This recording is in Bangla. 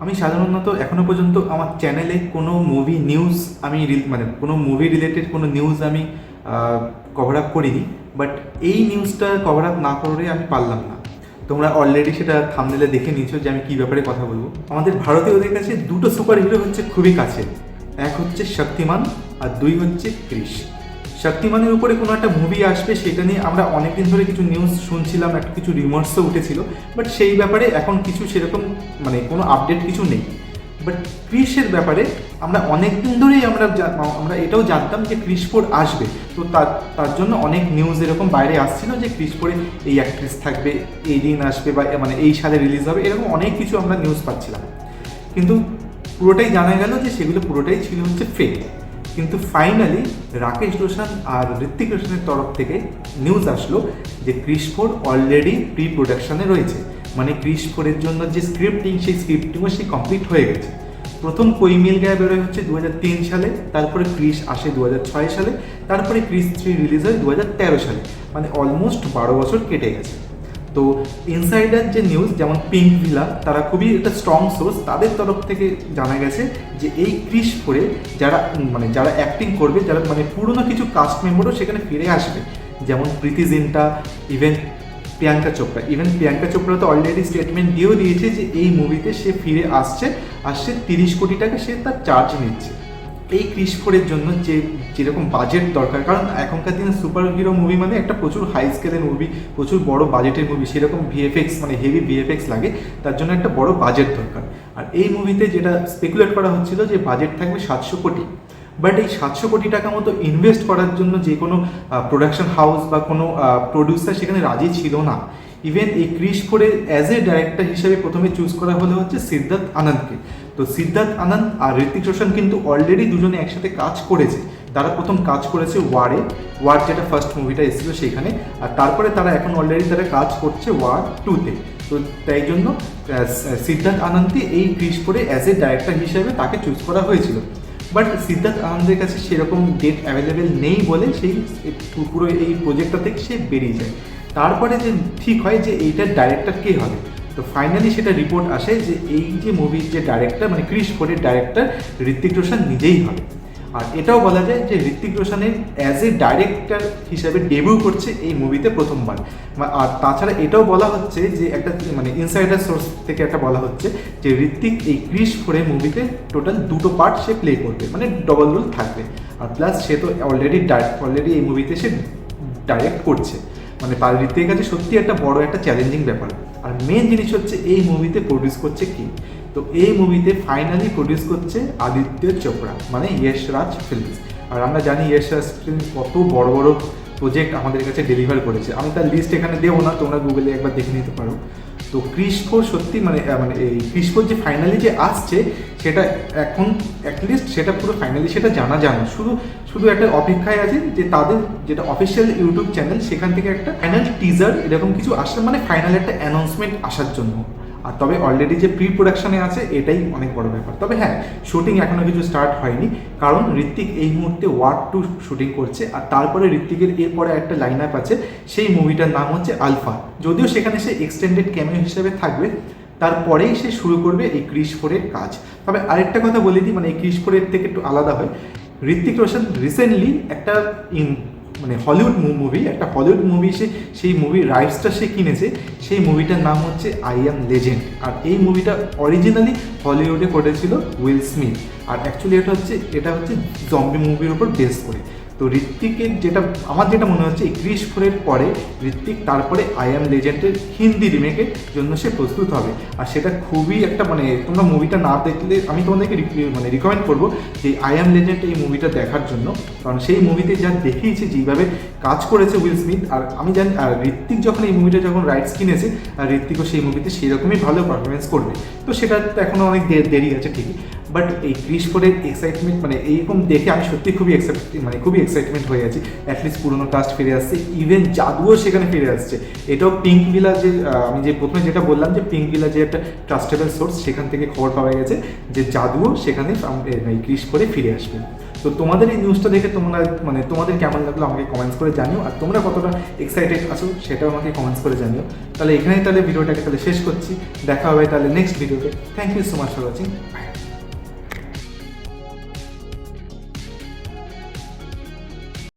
আমি সাধারণত এখনো পর্যন্ত আমার চ্যানেলে কোনো মুভি নিউজ আমি মানে কোনো মুভি রিলেটেড কোনো নিউজ আমি কভার আপ করিনি, বাট এই নিউজটা কভার আপ না করে আমি পারলাম না। তোমরা অলরেডি সেটা থাম্বনেলে দেখে নিয়েছো যে আমি কী ব্যাপারে কথা বলবো। আমাদের ভারতীয়দের কাছে দুটো সুপার হিরো হচ্ছে খুবই কাছে, এক হচ্ছে শক্তিমান আর দুই হচ্ছে ক্রিশ। শক্তিমানের উপরে কোনো একটা মুভি আসবে সেটা নিয়ে আমরা অনেকদিন ধরে কিছু নিউজ শুনছিলাম, একটা কিছু রিমার্সও উঠেছিল, বাট সেই ব্যাপারে এখন কিছু সেরকম মানে কোনো আপডেট কিছু নেই। বাট ক্রিশের ব্যাপারে আমরা অনেক দিন ধরেই আমরা এটাও জানতাম যে ক্রিশ 4 আসবে। তো তার জন্য অনেক নিউজ এরকম বাইরে আসছিল যে ক্রিশ 4-এ এই অ্যাক্ট্রেস থাকবে, এই দিন আসবে বা মানে এই সালে রিলিজ হবে, এরকম অনেক কিছু আমরা নিউজ পাচ্ছিলাম। কিন্তু পুরোটাই জানা গেল যে সেগুলো পুরোটাই ছিল হচ্ছে ফেক। কিন্তু ফাইনালি রাকেশ রোশন আর ঋত্বিক রোশনের তরফ থেকে নিউজ আসলো যে ক্রিশ 4 অলরেডি প্রি প্রোডাকশানে রয়েছে, মানে ক্রিশ 4-এর জন্য যে সেই স্ক্রিপ্টিংও সে কমপ্লিট হয়ে গেছে। প্রথম কোই মিল গায়ে বেরোয় হচ্ছে 2003 সালে, তারপরে ক্রিশ আসে 2006 সালে, তারপরে ক্রিশ 3 রিলিজ হয় 2013 সালে, মানে অলমোস্ট 12 বছর কেটে গেছে। তো ইনসাইডার যে নিউজ, যেমন পিঙ্ক ভিলা, তারা খুবই একটা স্ট্রং সোর্স, তাদের তরফ থেকে জানা গেছে যে এই ক্রিশ 4-এ যারা অ্যাক্টিং করবে, যারা মানে পুরনো কিছু কাস্ট মেম্বারও সেখানে ফিরে আসবে, যেমন প্রীতি জিন্টা, ইভেন প্রিয়াঙ্কা চোপড়া তো অলরেডি স্টেটমেন্ট দিয়েও দিয়েছে যে এই মুভিতে সে ফিরে আসছে 30 কোটি টাকা সে তার চার্জ নিচ্ছে। এই ক্রিশ 4-এর জন্য যেরকম বাজেট দরকার, কারণ এখনকার দিনে সুপার হিরো মুভি মানে একটা প্রচুর হাই স্কেলের মুভি, প্রচুর বড় বাজেটের মুভি, সেরকম ভিএফএক্স মানে হেভি ভিএফএক্স লাগে, তার জন্য একটা বড় বাজেট দরকার। আর এই মুভিতে যেটা স্পেকুলেট করা হচ্ছিল যে বাজেট থাকবে 700 কোটি, বাট এই 700 কোটি টাকা মতো ইনভেস্ট করার জন্য যে কোনো প্রোডাকশন হাউস বা কোনো প্রডিউসার সেখানে রাজি ছিল না। ইভেন এই ক্রিশ 4-এ অ্যাজ এ ডাইরেক্টর হিসেবে প্রথমে চুজ করা হলো হচ্ছে সিদ্ধার্থ আনন্দকে। তো সিদ্ধার্থ আনন্দ আর ঋত্বিক রোশন কিন্তু অলরেডি দুজনে একসাথে কাজ করেছে। তারা প্রথম কাজ করেছে ওয়ার যেটা ফার্স্ট মুভিটা এসেছিল সেখানে, আর তারপরে তারা এখন অলরেডি কাজ করছে ওয়ার 2-তে। তো তাই জন্য সিদ্ধার্থ আনন্দকে এই ক্রিশ 4-এ অ্যাজ এ ডাইরেক্টর হিসেবে তাকে চুজ করা হয়েছিল। বাট সিদ্ধার্থ আনন্দের কাছে সেরকম ডেট অ্যাভেলেবেল নেই বলে সেই পুরো এই প্রজেক্টটা থেকে সে বেরিয়ে যায়। তারপরে যে ঠিক হয় যে এইটার ডাইরেক্টর কে হবে, তো ফাইনালি সেটা রিপোর্ট আসে যে এই যে মুভির যে ডাইরেক্টর মানে ক্রিশ 4-এর ডাইরেক্টর ঋত্বিক রোশন নিজেই হবে। আর এটাও বলা যায় যে ঋত্বিক রোশনের অ্যাজ এ ডাইরেক্টর হিসাবে ডেবিউ করছে এই মুভিতে প্রথমবার। আর তাছাড়া এটাও বলা হচ্ছে যে একটা মানে ইনসাইডার সোর্স থেকে একটা বলা হচ্ছে যে ঋত্বিক এই ক্রিশ 4-এর মুভিতে টোটাল 2টো পার্ট সে প্লে করবে, মানে ডবল রোল থাকবে। আর প্লাস সে তো অলরেডি এই মুভিতে সে ডাইরেক্ট করছে, মানে ঋত্বিকের কাছে সত্যি একটা বড় একটা চ্যালেঞ্জিং ব্যাপার। আর মেন জিনিস হচ্ছে এই মুভিতে প্রডিউস করছে কি, তো এই মুভিতে ফাইনালি প্রডিউস করছে আদিত্য চোপড়া, মানে ইয়েশ রাজ ফিল্মস। আর আমরা জানি ইয়েশ রাজ ফিল্মস কত বড় বড় প্রজেক্ট আমাদের কাছে ডেলিভার করেছে, আমি তার লিস্ট এখানে দেবো না, তোমরা গুগলে একবার দেখে নিতে পারো। তো ক্রিশ 4 সত্যি মানে এই ক্রিশ 4 যে ফাইনালি যে আসছে সেটা এখন অ্যাটলিস্ট সেটা পুরো ফাইনালি সেটা জানা শুধু একটা অপেক্ষায় আছে যে তাদের যেটা অফিসিয়াল ইউটিউব চ্যানেল সেখান থেকে একটা ফাইনাল টিজার এরকম কিছু আসলে মানে ফাইনাল একটা অ্যানাউন্সমেন্ট আসার জন্য। আর তবে অলরেডি যে প্রি প্রোডাকশানে আছে এটাই অনেক বড় ব্যাপার। তবে হ্যাঁ, শুটিং এখনও কিছু স্টার্ট হয়নি, কারণ ঋত্বিক এই মুহূর্তে ওয়ার 2 শুটিং করছে। আর তারপরে ঋত্বিকের এরপরে একটা লাইন আপ আছে, সেই মুভিটার নাম হচ্ছে আলফা, যদিও সেখানে সে এক্সটেন্ডেড ক্যামিও হিসেবে থাকবে। তারপরেই সে শুরু করবে এই ক্রিশ 4-এর কাজ। তবে আরেকটা কথা বলে দিই, মানে এই ক্রিশ 4-এর থেকে একটু আলাদা হয়, ঋত্বিক রোশন রিসেন্টলি একটা মানে হলিউড মুভি সেই মুভির রাইটসটা সে কিনেছে। সেই মুভিটার নাম হচ্ছে আই অ্যাম লেজেন্ড। আর এই মুভিটা অরিজিনালি হলিউডে করেছিল উইল স্মিথ। আর অ্যাকচুয়ালি এটা হচ্ছে জম্বি মুভির উপর বেস করে। তো ঋত্বিকের আমার যেটা মনে হচ্ছে এই ক্রিশ 4-এর পরে ঋত্বিক তারপরে আই অ্যাম লেজেন্ডের হিন্দি রিমেকের জন্য সে প্রস্তুত হবে। আর সেটা খুবই একটা মানে তোমরা মুভিটা না দেখলে আমি তোমাদেরকে রিকমেন্ড করবো যে আই অ্যাম লেজেন্ড এই মুভিটা দেখার জন্য, কারণ সেই মুভিতে যা দেখিয়েছে যেইভাবে কাজ করেছে উইল স্মিথ। আর আমি জানি আর ঋত্বিক যখন এই মুভিটা যখন রাইটস কিনেছে, আর ঋত্বিকও সেই মুভিতে সেই রকমই ভালো পারফরমেন্স করবে। তো সেটা তো এখনও অনেক দেরি আছে ঠিকই, বাট এই ক্রিশ 4-এর এক্সাইটমেন্ট মানে এইরকম দেখে আমি সত্যি খুবই এক্সাইটমেন্ট হয়ে আছি। অ্যাটলিস্ট পুরোনো কাস্ট ফিরে আসছে, ইভেন জাদুও সেখানে ফিরে আসছে। এটাও পিঙ্ক ভিলা যে আমি যে প্রথমে যেটা বললাম যে পিঙ্ক ভিলা যে একটা ট্রাস্টেবল সোর্স, সেখান থেকে খবর পাওয়া গেছে যে জাদুও সেখানে এই ক্রিশ 4-এ ফিরে আসবে। তো তোমাদের এই নিউজটা দেখে তোমরা মানে তোমাদের কেমন লাগলো আমাকে কমেন্টস করে জানিও, আর তোমরা কতটা এক্সাইটেড আছো সেটাও আমাকে কমেন্টস করে জানিও। তাহলে এখানেই তাহলে ভিডিওটাকে তাহলে শেষ করছি, দেখা হবে তাহলে নেক্সট ভিডিওতে। Thank you so much for watching, by.